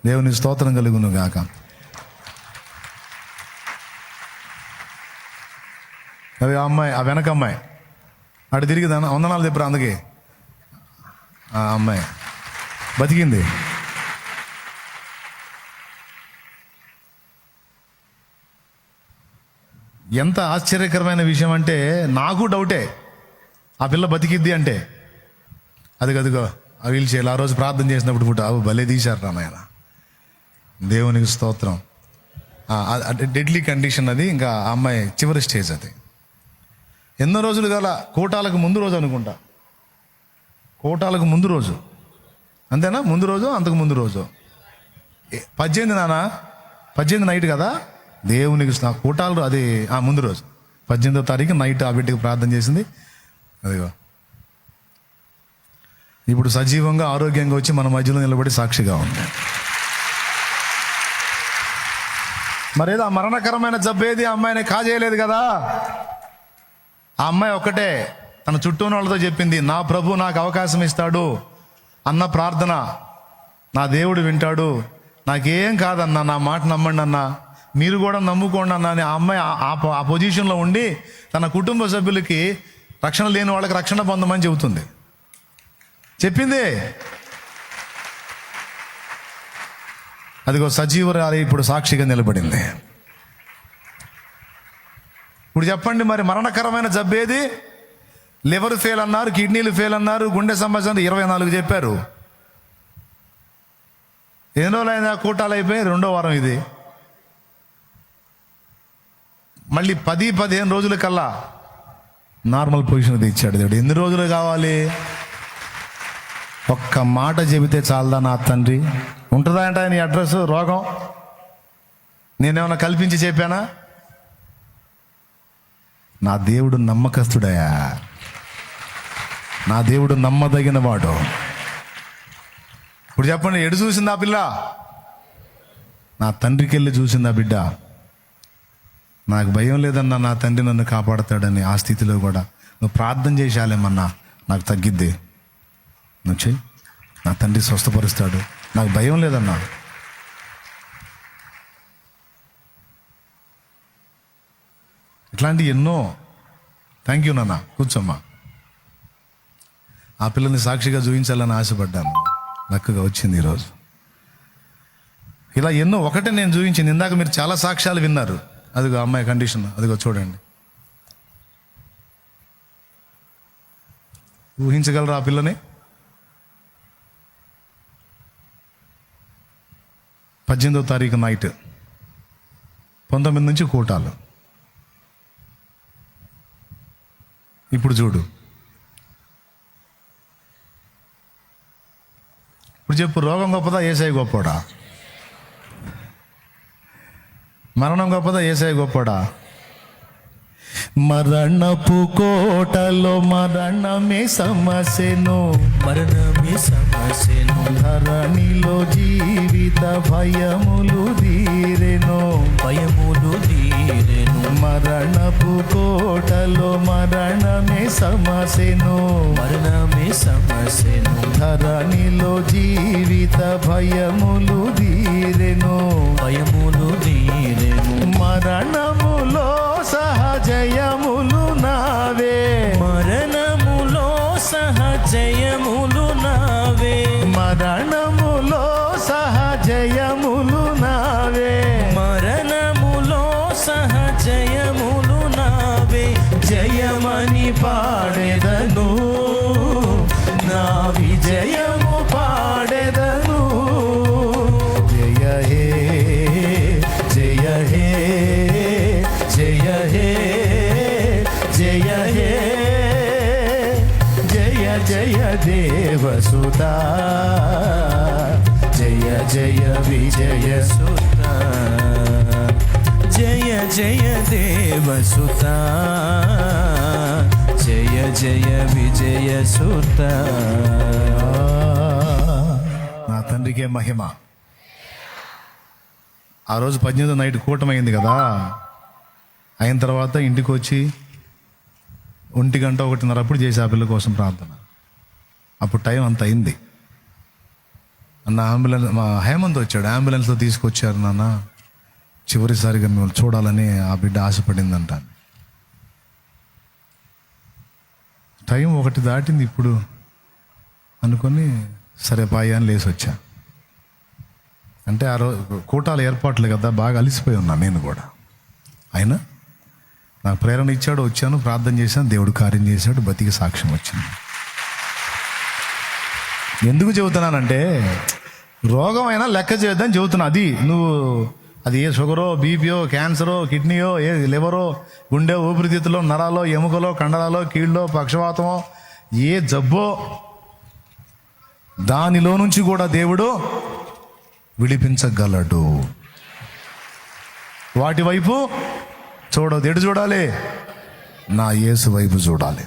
దేవుని స్తోత్రం కలుగును గాక. అవి ఆ అమ్మాయి, ఆ వెనక అమ్మాయి అటు తిరిగి వందనాలు చెప్పారు. అందుకే ఆ అమ్మాయి బతికింది. ఎంత ఆశ్చర్యకరమైన విషయం అంటే, నాకు డౌటే ఆ పిల్ల బతికిద్ది అంటే. అదిగో ఆ వీల్ చేయాలి. ఆ రోజు ప్రార్థన చేసినప్పుడు పుట్టు అవి భలే తీశారు రామాయణ. దేవునికి స్తోత్రం. డెడ్లీ కండిషన్ అది. ఇంకా ఆ అమ్మాయి చివరి స్టేజ్ అది. ఎన్నో రోజులు గల కోటాలకు ముందు రోజు అనుకుంటా, కోటాలకు ముందు రోజు, అంతేనా? ముందు రోజు, అంతకు ముందు రోజు 18 నాన్న, 18 నైట్ కదా దేవునికి కోటాలు. అది ముందు రోజు 18వ తారీఖు నైట్ ఆ బిడ్డకి ప్రార్థన చేసింది. అదిగో ఇప్పుడు సజీవంగా ఆరోగ్యంగా వచ్చి మన మధ్యలో నిలబడి సాక్షిగా ఉంది. మరేదో ఆ మరణకరమైన జబ్బేది ఆ అమ్మాయిని కాజేయలేదు కదా. ఆ అమ్మాయి ఒక్కటే తన చుట్టూ ఉన్న వాళ్ళతో చెప్పింది, నా ప్రభు నాకు అవకాశం ఇస్తాడు అన్న ప్రార్థన నా దేవుడు వింటాడు, నాకేం కాదన్నా, నా మాట నమ్మండి అన్నా, మీరు కూడా నమ్ముకోండి అన్నా అని ఆ అమ్మాయి ఆ పొజిషన్లో ఉండి తన కుటుంబ సభ్యులకి, రక్షణ లేని వాళ్ళకి రక్షణ పొందమని చెబుతుంది. చెప్పింది. అదిగో సజీవురాలి ఇప్పుడు సాక్షిగా నిలబడింది. ఇప్పుడు చెప్పండి, మరి మరణకరమైన జబ్బేది? లివర్ ఫెయిల్ అన్నారు, కిడ్నీలు ఫెయిల్ అన్నారు, గుండె సమస్య 24 చెప్పారు. ఎన్ని రోజులు అయినా కూటాలు అయిపోయి 2వ వారం ఇది. మళ్ళీ 10-15 రోజుల కల్లా నార్మల్ పొజిషన్ తెచ్చాడు దేవుడు. ఎన్ని రోజులు కావాలి? ఒక్క మాట చెబితే చాలదా నా తండ్రి? ఉంటుందా అంటే నీ అడ్రస్ రోగం? నేనేమన్నా కల్పించి చెప్పానా? నా దేవుడు నమ్మకస్తుడయా, నా దేవుడు నమ్మదగిన వాడు. ఇప్పుడు చెప్పండి, ఎడు చూసింది ఆ పిల్ల? నా తండ్రికి వెళ్ళి చూసింది ఆ బిడ్డ. నాకు భయం లేదన్నా, నా తండ్రి నన్ను కాపాడతాడని. ఆ స్థితిలో కూడా నువ్వు ప్రార్థన చేసేయాలేమన్నా, నాకు తగ్గిద్ది, నువ్వు చెయ్యి, నా తండ్రి స్వస్థపరుస్తాడు, నాకు భయం లేదన్నా. ఇట్లాంటి ఎన్నో. థ్యాంక్ యూ నాన్న, కూర్చోమ్మా. ఆ పిల్లని సాక్షిగా చూపించాలని ఆశపడ్డాను, లక్కగా వచ్చింది ఈరోజు. ఇలా ఎన్నో. ఒకటే నేను చూపించింది. ఇందాక మీరు చాలా సాక్ష్యాలు విన్నారు. అదిగో అమ్మాయి కండిషన్, అదిగో చూడండి. ఊహించగలరా ఆ పిల్లని? 18వ తారీఖు నైట్ 19 నుంచి కోటాలు. ఇప్పుడు చూడు. ఇప్పుడు చెప్పు, రోగం గొప్పదా, యేసయ్య గొప్పోడా? మరణం గొప్పదా, యేసయ్య గొప్పోడా? మరణపు కోటలో మరణమే సమస్యను, మరణమే సమస్యను, ధరణిలో జీవిత భయములు తీరెను, భయములు తీరెను. మరణపు కోటలో మరణమే సమస్యను, మరణమే సమస్యను, ధరణిలో జీవిత భయములు తీరెను, భయములు తీరెను. మరణములో సహజయములు నావే, మరణములో సహజయములు నావే, మరణములో సహజయములు నావే, మరణములో సహజయములు నావే. జయమని పాడెదను, నా విజయము పాడెదను. జయ హే, జయ హే, జయ హే, జయ హే, జయ జయ దేవసుతా, జయ జయ విజయ సుతా, జయ జయ దేవసుతా, జయ జయ విజయ సుతా. నా తండ్రికే మహిమ. ఆ రోజు 18వ నైట్ కూటమైంది కదా. అయిన తర్వాత ఇంటికి వచ్చి 1 గంట 1:30 అప్పుడు చేసి ఆ పిల్ల కోసం ప్రార్థన. అప్పుడు టైం అంత అయింది. అన్న అంబులెన్స్, మా హేమంత్ వచ్చాడు, అంబులెన్స్లో తీసుకొచ్చారు నాన్న, చివరిసారిగా మిమ్మల్ని చూడాలని ఆ బిడ్డ ఆశపడిందంట. టైం 1 దాటింది ఇప్పుడు అనుకొని సరే పాయ అని లేచి వచ్చా. అంటే ఆ రోజు కూటాల ఏర్పాట్లు కదా, బాగా అలిసిపోయి ఉన్నా నేను కూడా. అయినా నాకు ప్రేరణ ఇచ్చాడు, వచ్చాను, ప్రార్థన చేశాను, దేవుడు కార్యం చేశాడు, బతికి సాక్ష్యం వచ్చింది. ఎందుకు చెబుతున్నానంటే రోగం అయినా లెక్క చేయొద్దని చెబుతున్నా. అది నువ్వు అది ఏ షుగరో, బీపీయో, క్యాన్సరో, కిడ్నీయో, ఏ లివరో, గుండె, ఊపిరితిత్తులో, నరాలో, ఎముకలో, కండరాలో, కీళ్ళో, పక్షవాతమో, ఏ జబ్బో, దానిలో నుంచి కూడా దేవుడు విడిపించగలడు. వాటి వైపు చూడదు. ఎటు చూడాలి? నా యేసు వైపు చూడాలి.